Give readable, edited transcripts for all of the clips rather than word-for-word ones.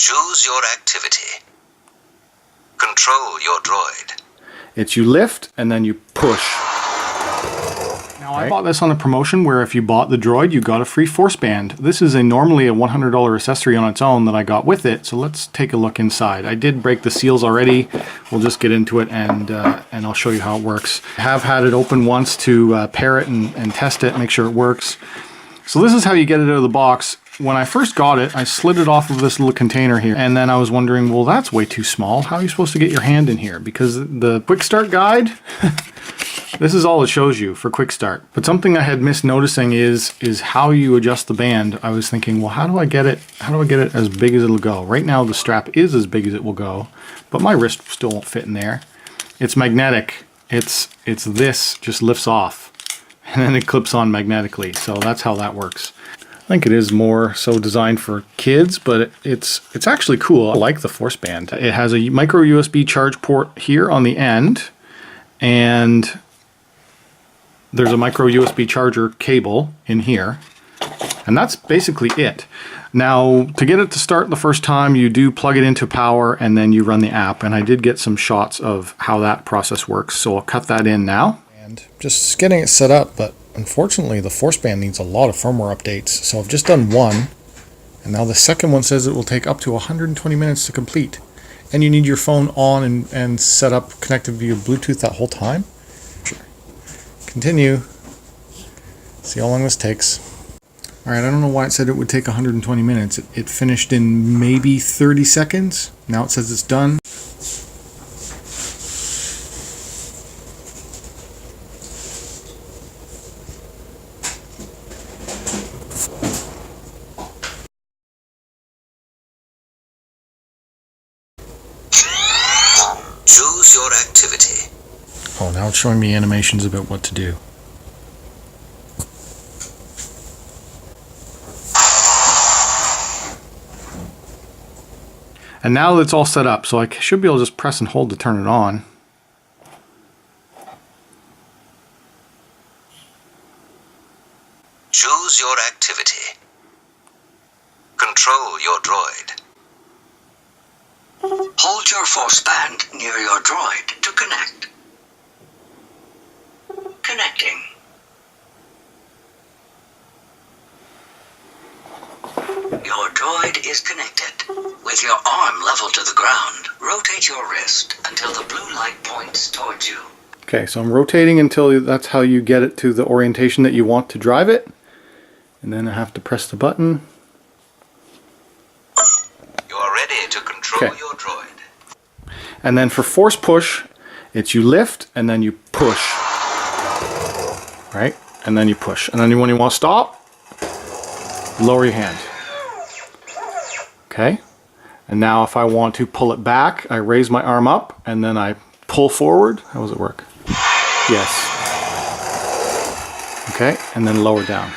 Choose your activity. Control your droid. It's you lift and then you push. Now I bought this on a promotion where if you bought the droid, you got a free force band. This is normally a $100 accessory on its own that I got with it. So let's take a look inside. I did break the seals already. We'll just get into it and I'll show you how it works. I have had it open once to pair it and test it, make sure it works. So this is how you get it out of the box. When I first got it, I slid it off of this little container here, and then I was wondering, well, that's way too small. How are you supposed to get your hand in here? Because the quick start guide, this is all it shows you for quick start. But something I had missed noticing is how you adjust the band. I was thinking, well, how do I get it as big as it'll go? Right now the strap is as big as it will go, but my wrist still won't fit in there. It's magnetic. It's this just lifts off, and then it clips on magnetically. So that's how that works. I think it is more so designed for kids, but it's actually cool. I like the force band. It has a micro USB charge port here on the end, and there's a micro USB charger cable in here, and that's basically it. Now, to get it to start the first time, you do plug it into power and then you run the app, and I did get some shots of how that process works, so I'll cut that in now. And just getting it set up, but unfortunately the force band needs a lot of firmware updates, so I've just done one, and now the second one says it will take up to 120 minutes to complete. And you need your phone on and set up connected via Bluetooth that whole time. Sure. Continue. See how long this takes. Alright, I don't know why it said it would take 120 minutes. It finished in maybe 30 seconds. Now it says it's done. Choose your activity. Oh, now it's showing me animations about what to do. And now it's all set up, so I should be able to just press and hold to turn it on. Choose your activity. Control your droid. Hold your force band near your droid to connect. Connecting. Your droid is connected. With your arm level to the ground, rotate your wrist until the blue light points towards you. Okay, so I'm rotating until that's how you get it to the orientation that you want to drive it. And then I have to press the button. You are ready to control your droid. And then for force push, it's you lift and then you push. Right? And then you push. And then when you want to stop, lower your hand. Okay? And now if I want to pull it back, I raise my arm up and then I pull forward. How does it work? Yes. Okay, and then lower down.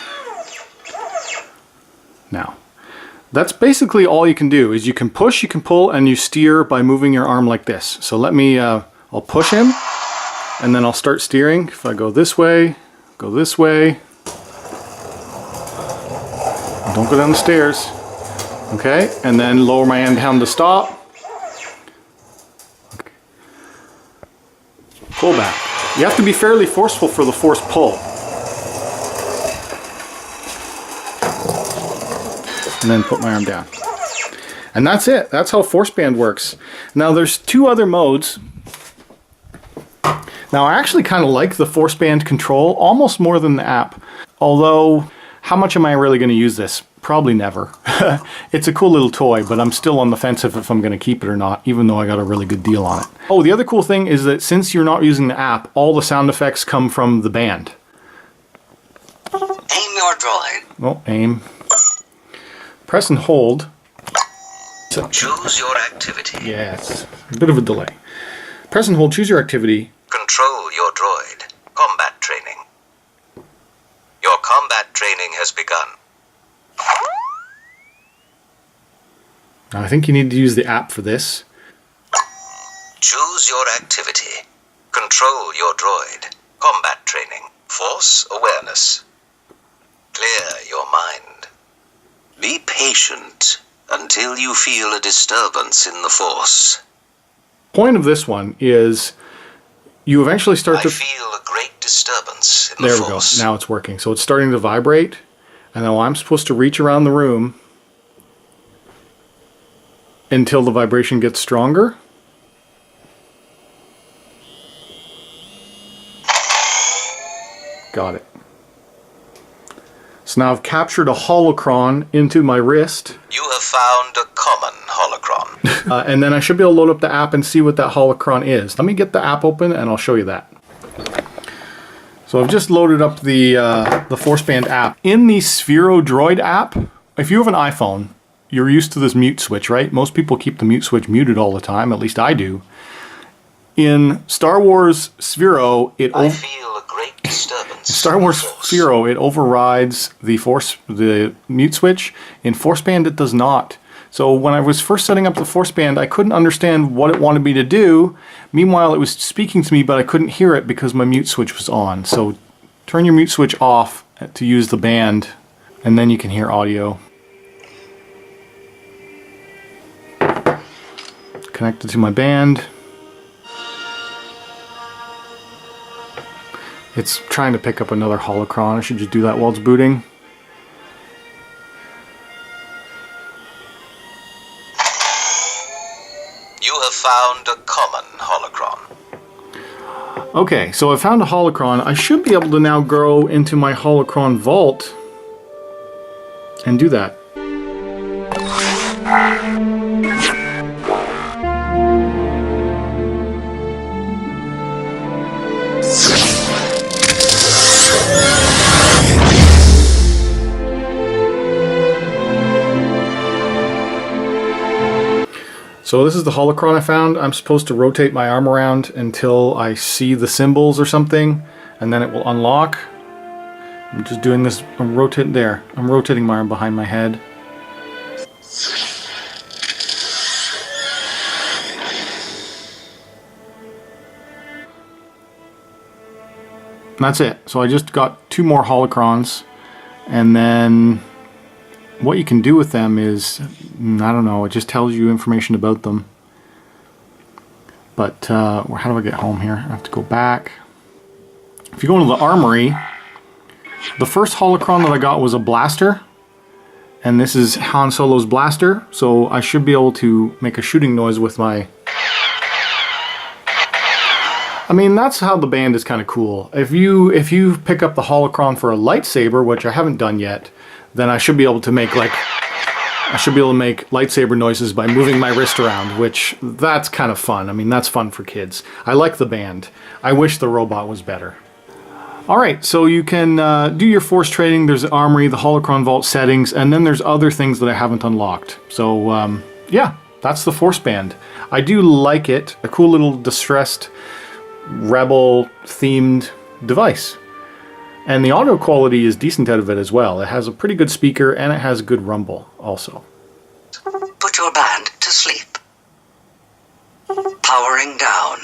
Now, that's basically all you can do, is you can push, you can pull, and you steer by moving your arm like this. So let me, I'll push him, and then I'll start steering. If I go this way, don't go down the stairs. Okay, and then lower my hand down to stop. Okay. Pull back. You have to be fairly forceful for the force pull. And then put my arm down. And that's it. That's how force band works. Now there's two other modes. Now I actually kind of like the force band control almost more than the app. Although, how much am I really going to use this? Probably never. It's a cool little toy, but I'm still on the fence if I'm going to keep it or not, even though I got a really good deal on it. Oh, the other cool thing is that since you're not using the app, all the sound effects come from the band. Aim your droid. Oh, aim. Press and hold. Choose your activity. Yes, a bit of a delay. Press and hold, choose your activity. Control your droid. Combat training. Your combat training has begun. Now I think you need to use the app for this. Choose your activity. Control your droid. Combat training. Force awareness. Clear your mind. Be patient. until you feel a disturbance in the Force. Point of this one is you eventually start to feel a great disturbance in the There we go. Force. Now it's working. So it's starting to vibrate. And now I'm supposed to reach around the room until the vibration gets stronger. Got it. So now I've captured a holocron into my wrist. You have found a common holocron. And then I should be able to load up the app and see what that holocron is. Let me get the app open and I'll show you that. So I've just loaded up the Force Band app. In the Sphero Droid app, if you have an iPhone, you're used to this mute switch, right? Most people keep the mute switch muted all the time, at least I do. In Star Wars Sphero, I feel a great disturbance. Star Wars Sphero, it overrides the mute switch. In Force Band, it does not. So when I was first setting up the Force Band, I couldn't understand what it wanted me to do. Meanwhile, it was speaking to me, but I couldn't hear it because my mute switch was on. So turn your mute switch off to use the band, and then you can hear audio. Connected to my band. It's trying to pick up another holocron. I should just do that while it's booting. You have found a common holocron. Okay, so I found a holocron. I should be able to now go into my holocron vault and do that. So this is the holocron I found. I'm supposed to rotate my arm around until I see the symbols or something, and then it will unlock. I'm just doing this. I'm rotating there. I'm rotating my arm behind my head. And that's it. So I just got 2 more holocrons, and then what you can do with them is, I don't know, it just tells you information about them. But how do I get home here? I have to go back. If you go into the armory, the first holocron that I got was a blaster, and this is Han Solo's blaster, so I should be able to make a shooting noise with my... I mean, that's how the band is kind of cool. If you pick up the holocron for a lightsaber, which I haven't done yet, then I should be able to make lightsaber noises by moving my wrist around, which that's kind of fun. I mean, that's fun for kids. I like the band. I wish the robot was better. Alright, so you can do your force training. There's the armory, the holocron vault settings, and then there's other things that I haven't unlocked. So yeah, that's the Force Band. I do like it. A cool little distressed rebel themed device. And the audio quality is decent out of it as well. It has a pretty good speaker and it has good rumble also. Put your band to sleep. Powering down.